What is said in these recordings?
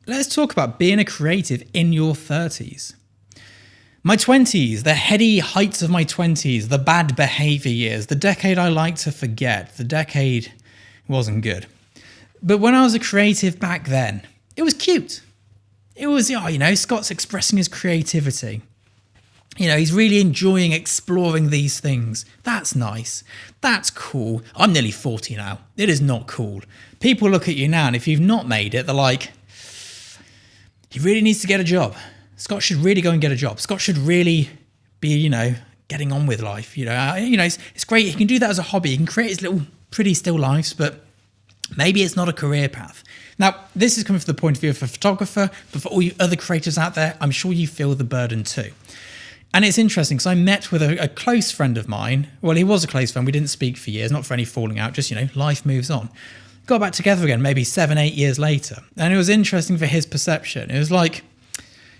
let's talk about being a creative in your 30s. My 20s, the heady heights of my 20s, the bad behavior years, the decade I like to forget, the decade wasn't good. But when I was a creative back then, it was cute. It was, Scott's expressing his creativity. He's really enjoying exploring these things. That's nice. That's cool. I'm nearly 40 now. It is not cool. People look at you now, and if you've not made it, they're like, he really needs to get a job. Scott should really go and get a job. Scott should really be, getting on with life. It's great. He can do that as a hobby. He can create his little pretty still lives, but maybe it's not a career path. Now, this is coming from the point of view of a photographer, but for all you other creators out there, I'm sure you feel the burden too. And it's interesting because I met with a close friend of mine. Well, he was a close friend. We didn't speak for years, not for any falling out, just, life moves on. Got back together again, maybe 7-8 years later. And it was interesting for his perception. It was like,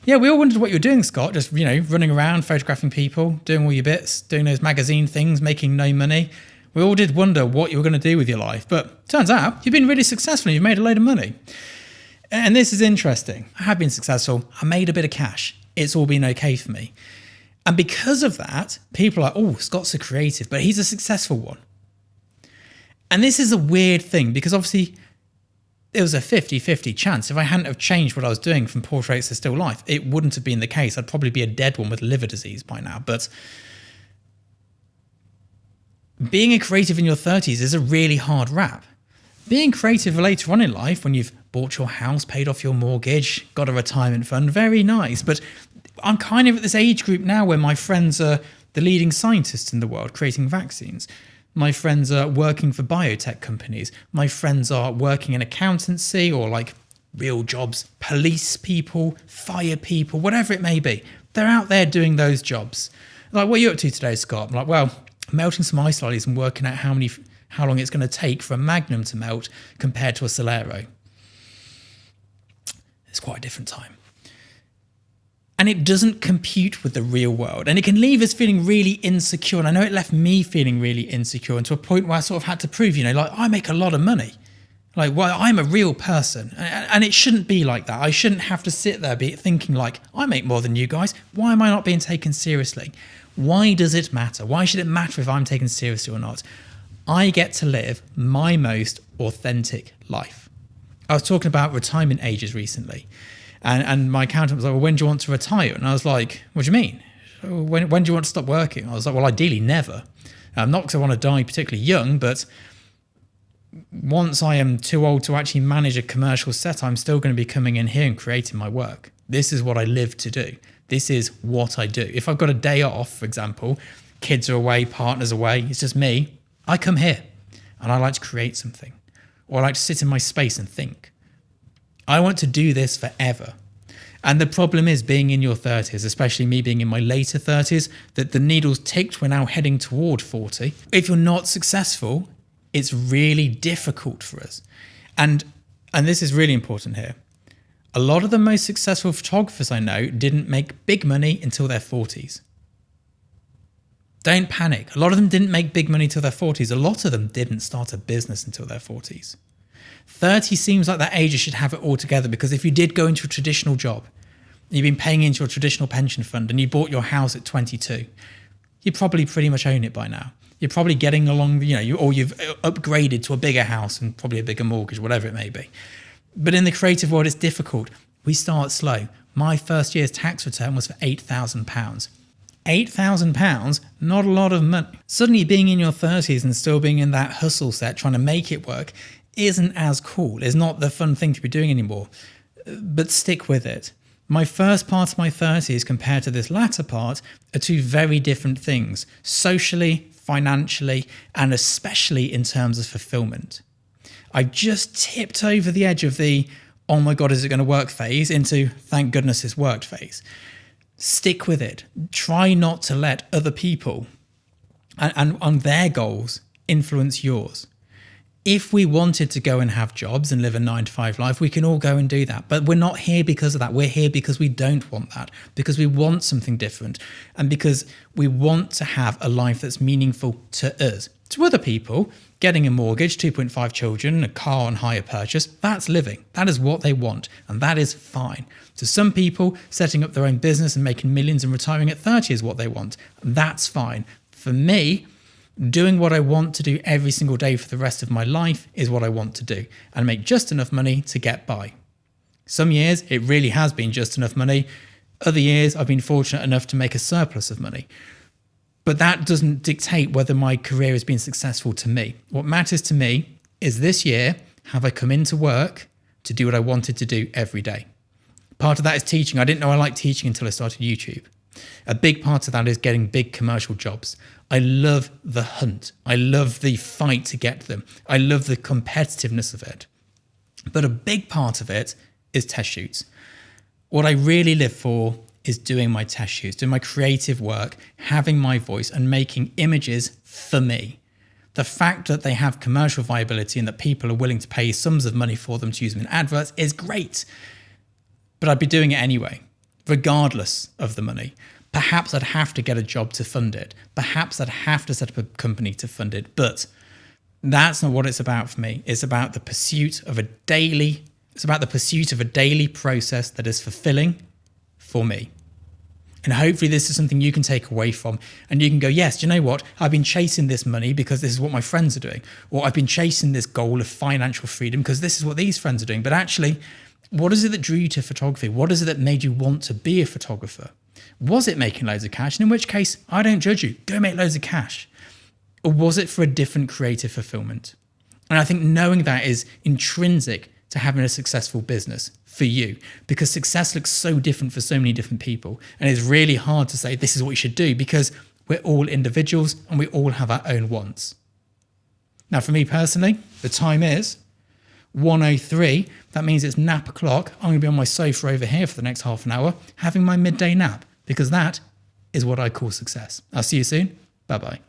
yeah, we all wondered what you were doing, Scott. Just, running around, photographing people, doing all your bits, doing those magazine things, making no money. We all did wonder what you were going to do with your life. But turns out you've been really successful and you've made a load of money. And this is interesting. I have been successful. I made a bit of cash. It's all been okay for me. And because of that, people are like, oh, Scott's a creative, but he's a successful one. And this is a weird thing because obviously it was a 50-50 chance. If I hadn't have changed what I was doing from portraits to still life, it wouldn't have been the case. I'd probably be a dead one with liver disease by now. But being a creative in your 30s is a really hard rap. Being creative later on in life, when you've bought your house, paid off your mortgage, got a retirement fund, very nice. But I'm kind of at this age group now where my friends are the leading scientists in the world creating vaccines. My friends are working for biotech companies. My friends are working in accountancy or like real jobs, police people, fire people, whatever it may be. They're out there doing those jobs. Like, what are you up to today, Scott? I'm like, well, melting some ice lollies and working out how long it's going to take for a Magnum to melt compared to a Solero. It's quite a different time. And it doesn't compute with the real world. And it can leave us feeling really insecure. And I know it left me feeling really insecure and to a point where I sort of had to prove, I make a lot of money. Like, well, I'm a real person. And it shouldn't be like that. I shouldn't have to sit there thinking like, I make more than you guys. Why am I not being taken seriously? Why does it matter? Why should it matter if I'm taken seriously or not? I get to live my most authentic life. I was talking about retirement ages recently. And my accountant was like, well, when do you want to retire? And I was like, what do you mean? When do you want to stop working? I was like, well, ideally never. Not because I want to die particularly young, but once I am too old to actually manage a commercial set, I'm still going to be coming in here and creating my work. This is what I live to do. This is what I do. If I've got a day off, for example, kids are away, partner's away, it's just me, I come here and I like to create something. Or I like to sit in my space and think. I want to do this forever. And the problem is being in your 30s, especially me being in my later 30s, that the needle's ticked, we're now heading toward 40. If you're not successful, it's really difficult for us. And this is really important here. A lot of the most successful photographers I know didn't make big money until their 40s. Don't panic. A lot of them didn't make big money until their 40s. A lot of them didn't start a business until their 40s. 30 seems like that age you should have it all together, because if you did go into a traditional job, you've been paying into a traditional pension fund and you bought your house at 22, you probably pretty much own it by now. You're probably getting along, or you've upgraded to a bigger house and probably a bigger mortgage, whatever it may be. But in the creative world, it's difficult. We start slow. My first year's tax return was for £8,000. £8,000, not a lot of money. Suddenly being in your 30s and still being in that hustle set, trying to make it work, isn't as cool. It's not the fun thing to be doing anymore. But stick with it. My first part of my 30s compared to this latter part are two very different things, socially, financially, and especially in terms of fulfillment. I've just tipped over the edge of the, oh my God, is it going to work phase into, thank goodness it's worked phase. Stick with it. Try not to let other people and their goals influence yours. If we wanted to go and have jobs and live a 9-to-5 life, we can all go and do that. But we're not here because of that. We're here because we don't want that, because we want something different, and because we want to have a life that's meaningful to us. To other people, getting a mortgage, 2.5 children, a car on hire purchase, that's living. That is what they want, and that is fine. To some people, setting up their own business and making millions and retiring at 30 is what they want. That's fine. For me, doing what I want to do every single day for the rest of my life is what I want to do, and make just enough money to get by. Some years, it really has been just enough money. Other years, I've been fortunate enough to make a surplus of money. But that doesn't dictate whether my career has been successful to me. What matters to me is this year, have I come into work to do what I wanted to do every day? Part of that is teaching. I didn't know I liked teaching until I started YouTube. A big part of that is getting big commercial jobs. I love the hunt. I love the fight to get them. I love the competitiveness of it. But a big part of it is test shoots. What I really live for is doing my test shoots, doing my creative work, having my voice and making images for me. The fact that they have commercial viability and that people are willing to pay sums of money for them to use them in adverts is great. But I'd be doing it anyway, regardless of the money. Perhaps I'd have to get a job to fund it. Perhaps I'd have to set up a company to fund it. But that's not what it's about for me. It's about the pursuit of a daily process that is fulfilling for me. And hopefully this is something you can take away from and you can go, yes, do you know what? I've been chasing this money because this is what my friends are doing. Or I've been chasing this goal of financial freedom because this is what these friends are doing. But actually, what is it that drew you to photography? What is it that made you want to be a photographer? Was it making loads of cash? And in which case, I don't judge you. Go make loads of cash. Or was it for a different creative fulfillment? And I think knowing that is intrinsic to having a successful business for you, because success looks so different for so many different people. And it's really hard to say this is what you should do because we're all individuals and we all have our own wants. Now, for me personally, the time is 1:03. That means it's nap o'clock. I'm going to be on my sofa over here for the next half an hour having my midday nap because that is what I call success. I'll see you soon. Bye-bye.